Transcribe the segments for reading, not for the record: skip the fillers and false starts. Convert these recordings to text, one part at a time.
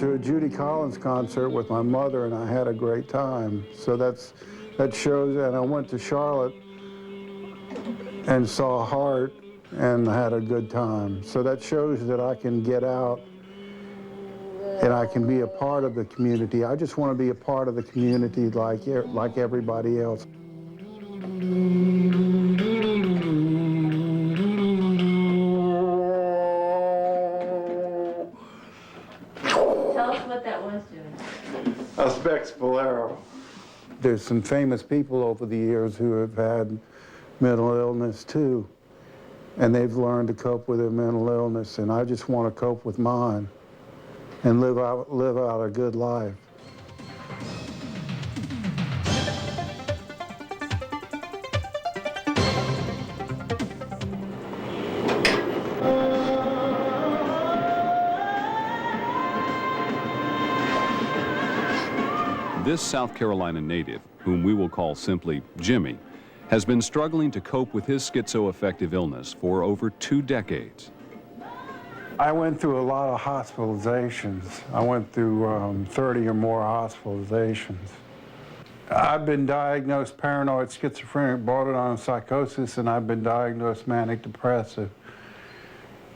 to a Judy Collins concert with my mother, and I had a great time. So that shows, and I went to Charlotte and saw Heart and had a good time. So that shows that I can get out and I can be a part of the community. I just want to be a part of the community like everybody else. Tell us what that was doing. A Specs Bolero. There's some famous people over the years who have had mental illness too, and they've learned to cope with their mental illness, and I just want to cope with mine and live out a good life. This South Carolina native, whom we will call simply Jimmy, has been struggling to cope with his schizoaffective illness for over 2 decades. I went through a lot of hospitalizations. I went through 30 or more hospitalizations. I've been diagnosed paranoid schizophrenic borderline psychosis, and I've been diagnosed manic depressive.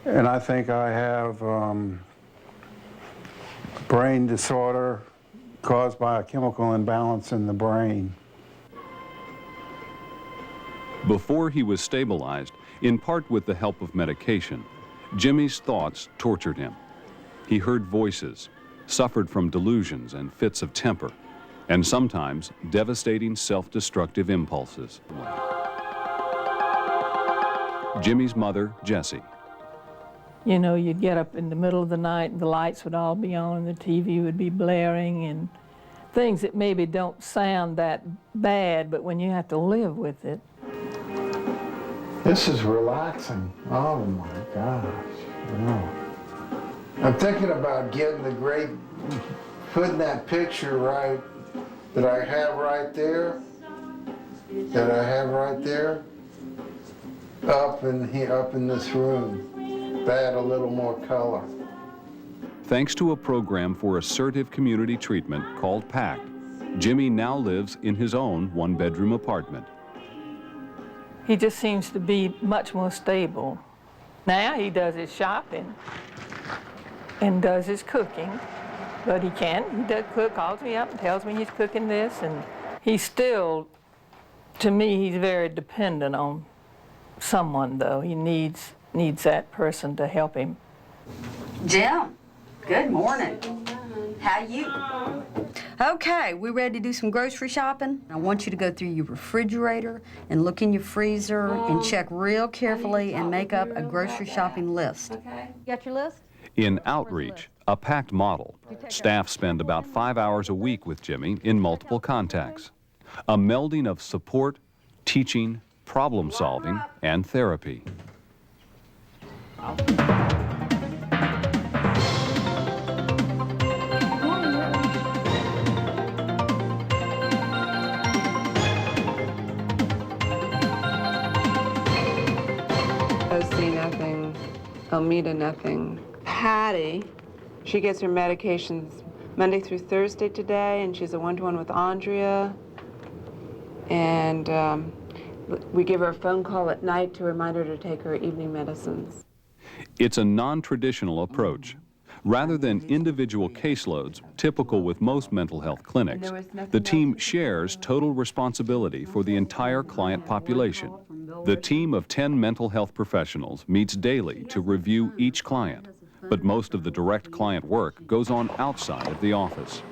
And I think I have brain disorder caused by a chemical imbalance in the brain. Before he was stabilized, in part with the help of medication, Jimmy's thoughts tortured him. He heard voices, suffered from delusions and fits of temper, and sometimes devastating self-destructive impulses. Jimmy's mother, Jessie. You know, you'd get up in the middle of the night and the lights would all be on and the TV would be blaring and things that maybe don't sound that bad, but when you have to live with it. This is relaxing. Oh my gosh. Oh. I'm thinking about getting putting that picture right, that I have right there, up in this room. Add a little more color. Thanks to a program for assertive community treatment called PACT, Jimmy now lives in his own 1-bedroom apartment. He just seems to be much more stable. Now he does his shopping and does his cooking, but he does cook, calls me up and tells me he's cooking this, and he's still, to me, he's very dependent on someone, though. He needs that person to help him. Jim, good morning. How you? Okay, we ready to do some grocery shopping? I want you to go through your refrigerator and look in your freezer and check real carefully and make up a grocery shopping list. Okay. Got your list? In Outreach, a PACT model, staff spend about 5 hours a week with Jimmy in multiple contacts. A melding of support, teaching, problem solving, and therapy. OC nothing, Elmita nothing. Patty, she gets her medications Monday through Thursday today, and she's a one-to-one with Andrea. And we give her a phone call at night to remind her to take her evening medicines. It's a non-traditional approach. Rather than individual caseloads, typical with most mental health clinics, the team shares total responsibility for the entire client population. The team of 10 mental health professionals meets daily to review each client, but most of the direct client work goes on outside of the office.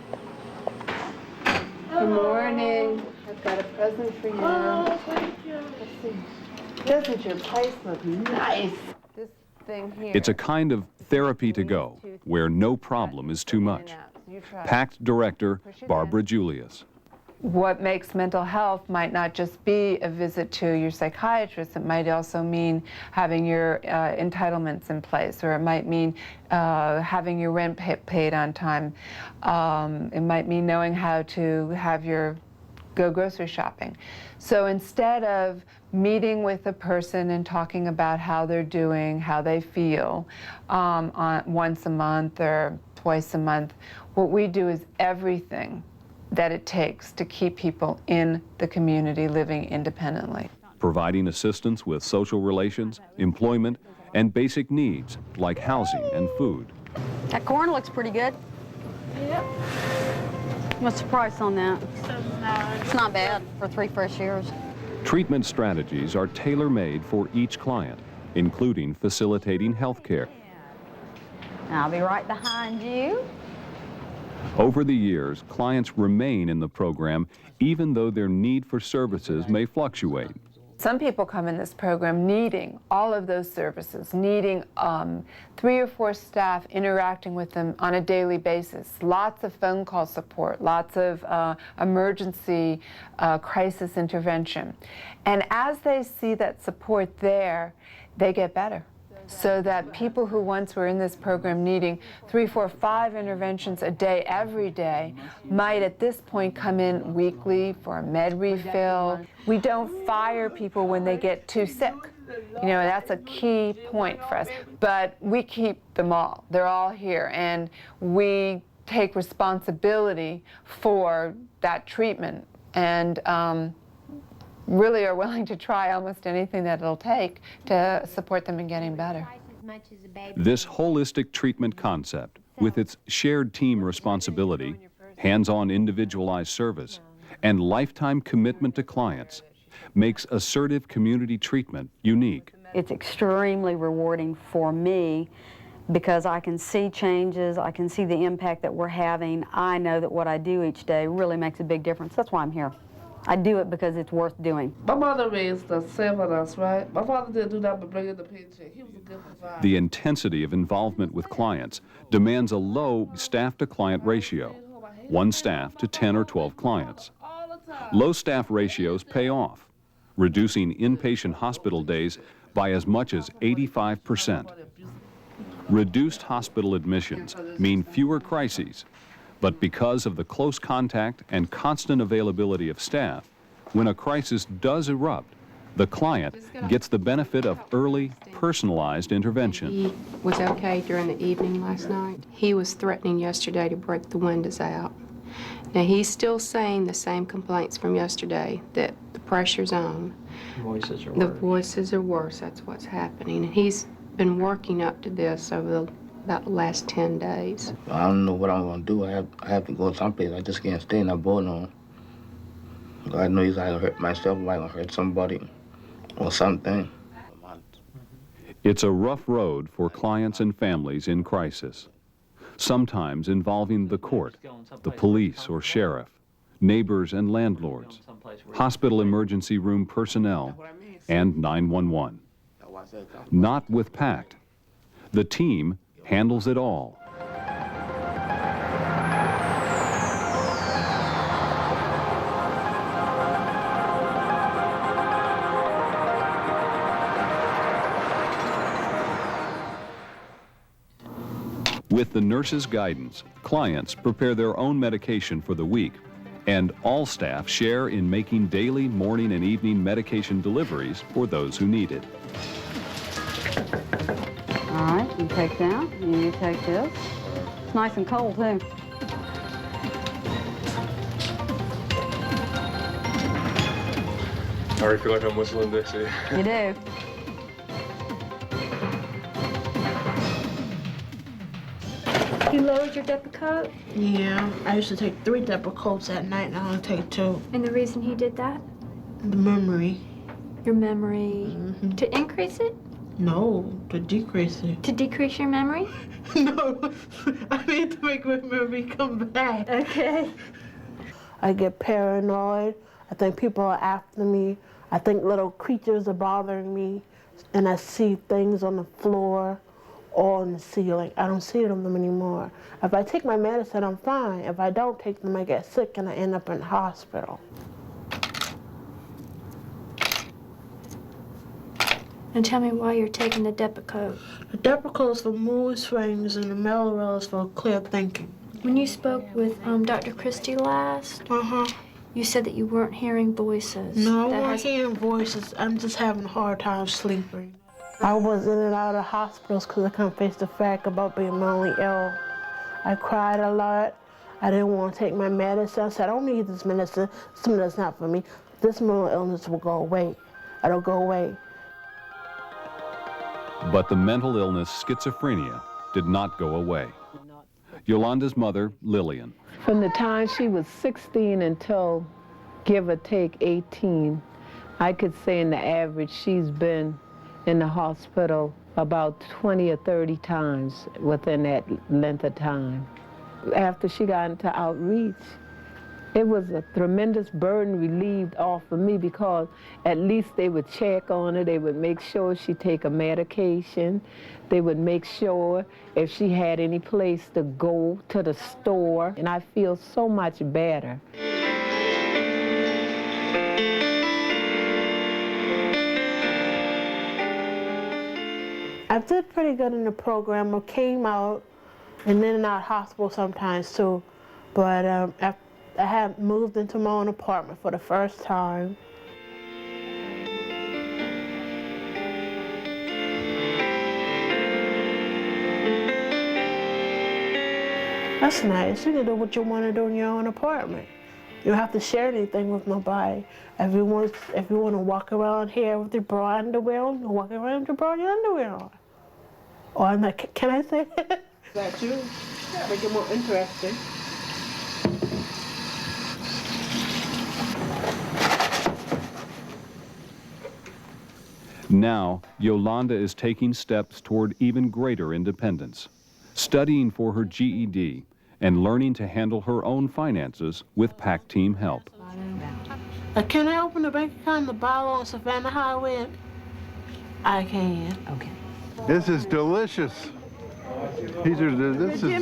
Good morning. I've got a present for you. Oh, thank you. Let's see. Doesn't your place look nice? This thing here. It's a kind of therapy to go, where no problem is too much. PACT Director Barbara Julius. What makes mental health might not just be a visit to your psychiatrist. It might also mean having your entitlements in place, or it might mean having your rent paid on time. It might mean knowing how to have go grocery shopping. So instead of meeting with a person and talking about how they're doing, how they feel once a month or twice a month. What we do is everything that it takes to keep people in the community living independently. Providing assistance with social relations, employment, and basic needs like housing and food. That corn looks pretty good. Yep. What's the price on that? It's not bad for 3 fresh ears. Treatment strategies are tailor-made for each client, including facilitating health care. I'll be right behind you. Over the years, clients remain in the program even though their need for services may fluctuate. Some people come in this program needing all of those services, needing 3 or 4 staff interacting with them on a daily basis, lots of phone call support, lots of emergency crisis intervention. And as they see that support there, they get better. So that people who once were in this program needing 3, 4, 5 interventions a day, every day, might at this point come in weekly for a med refill. We don't fire people when they get too sick. You know, that's a key point for us. But we keep them all. They're all here. And we take responsibility for that treatment and really are willing to try almost anything that it'll take to support them in getting better. This holistic treatment concept, with its shared team responsibility, hands-on individualized service, and lifetime commitment to clients, makes assertive community treatment unique. It's extremely rewarding for me because I can see changes, I can see the impact that we're having. I know that what I do each day really makes a big difference. That's why I'm here. I do it because it's worth doing. My mother raised us, 7 of us, right? My father didn't do that but bring in the paycheck. He was a good provider. The intensity of involvement with clients demands a low staff-to-client ratio, 1 staff to 10 or 12 clients. Low staff ratios pay off, reducing inpatient hospital days by as much as 85%. Reduced hospital admissions mean fewer crises, but because of the close contact and constant availability of staff, when a crisis does erupt, the client gets the benefit of early, personalized intervention. He was okay during the evening last night. He was threatening yesterday to break the windows out. Now, he's still saying the same complaints from yesterday, that the pressure's on. The voices are worse, that's what's happening. And he's been working up to this over about the last 10 days. I don't know what I'm going to do. I have to go someplace. I just can't stay in that boat no more. I know he's going to hurt myself, I'm going to hurt somebody or something. It's a rough road for clients and families in crisis, sometimes involving the court, the police or sheriff, neighbors and landlords, hospital emergency room personnel, and 911. Not with PACT. The team handles it all. With the nurse's guidance, clients prepare their own medication for the week, and all staff share in making daily morning and evening medication deliveries for those who need it. All right, you take that, and you take this. It's nice and cold, too. I already feel like I'm whistling Dixie. You do. You lowered your Depakote? Yeah, I used to take 3 Depakotes at night, now I only take 2. And the reason he did that? The memory. Your memory. To increase it? No, to decrease it. To decrease your memory? No, I need to make my memory come back. Okay. I get paranoid. I think people are after me. I think little creatures are bothering me. And I see things on the floor or on the ceiling. I don't see them anymore. If I take my medicine, I'm fine. If I don't take them, I get sick and I end up in the hospital. And tell me why you're taking the Depakote. The Depakote is for mood swings and the Melorel is for clear thinking. When you spoke with Dr. Christie last, you said that you weren't hearing voices. No, I wasn't hearing voices. I'm just having a hard time sleeping. I was in and out of hospitals because I couldn't face the fact about being mentally ill. I cried a lot. I didn't want to take my medicine. I said, I don't need this medicine. This medicine's not for me. This mental illness will go away. It'll go away. But the mental illness, schizophrenia, did not go away. Yolanda's mother, Lillian. From the time she was 16 until, give or take, 18, I could say in the average she's been in the hospital about 20 or 30 times within that length of time. After she got into outreach, it was a tremendous burden relieved off of me because at least they would check on her, they would make sure she take a medication, they would make sure if she had any place to go to the store, and I feel so much better. I did pretty good in the program. I came out and in and out of hospital sometimes too, but I had moved into my own apartment for the first time. That's nice. You can do what you want to do in your own apartment. You don't have to share anything with nobody. If you want to walk around here with your bra and underwear on, you walk around with your bra and your underwear on. Or I'm like, can I say that? That's you. Make it more interesting. Now, Yolanda is taking steps toward even greater independence, studying for her GED and learning to handle her own finances with PAC team help. Can I open the bank account in the bottle on Savannah Highway? I can. Okay. This is delicious. This is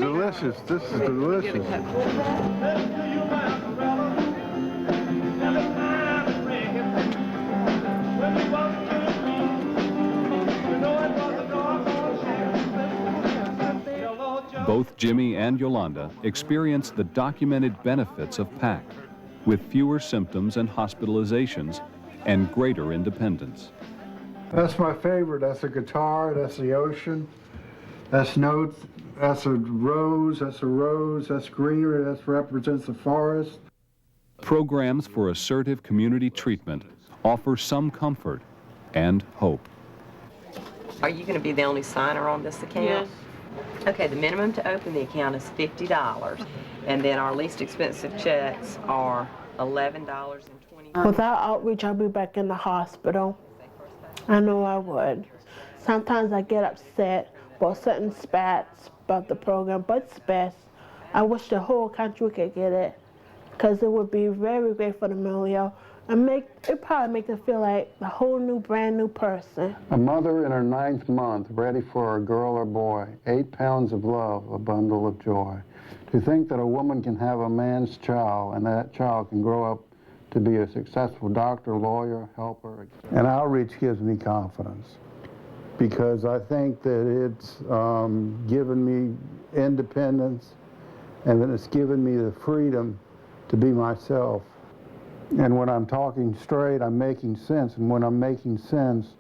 delicious. This is delicious. Both Jimmy and Yolanda experience the documented benefits of PAC, with fewer symptoms and hospitalizations and greater independence. That's my favorite. That's a guitar, that's the ocean, that's notes, that's a rose, that's greenery, that represents the forest. Programs for assertive community treatment offer some comfort and hope. Are you going to be the only signer on this account? Yes. Okay, the minimum to open the account is $50, and then our least expensive checks are $11.20. Without outreach, I'll be back in the hospital. I know I would. Sometimes I get upset about certain spats about the program, but it's best. I wish the whole country could get it, because it would be very great for the mentally ill, and it probably make them feel like a whole new, brand new person. A mother in her 9th month, ready for a girl or boy, 8 pounds of love, a bundle of joy. To think that a woman can have a man's child, and that child can grow up to be a successful doctor, lawyer, helper. And outreach gives me confidence, because I think that it's given me independence, and that it's given me the freedom to be myself. And when I'm talking straight, I'm making sense. And when I'm making sense,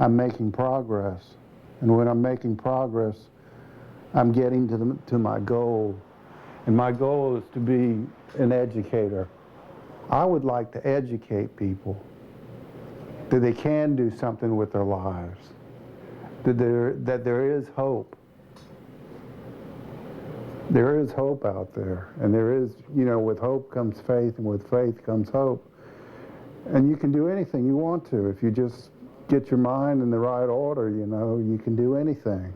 I'm making progress. And when I'm making progress, I'm getting to my goal. And my goal is to be an educator. I would like to educate people that they can do something with their lives, that there is hope. There is hope out there, and there is, with hope comes faith, and with faith comes hope. And you can do anything you want to if you just get your mind in the right order, you can do anything.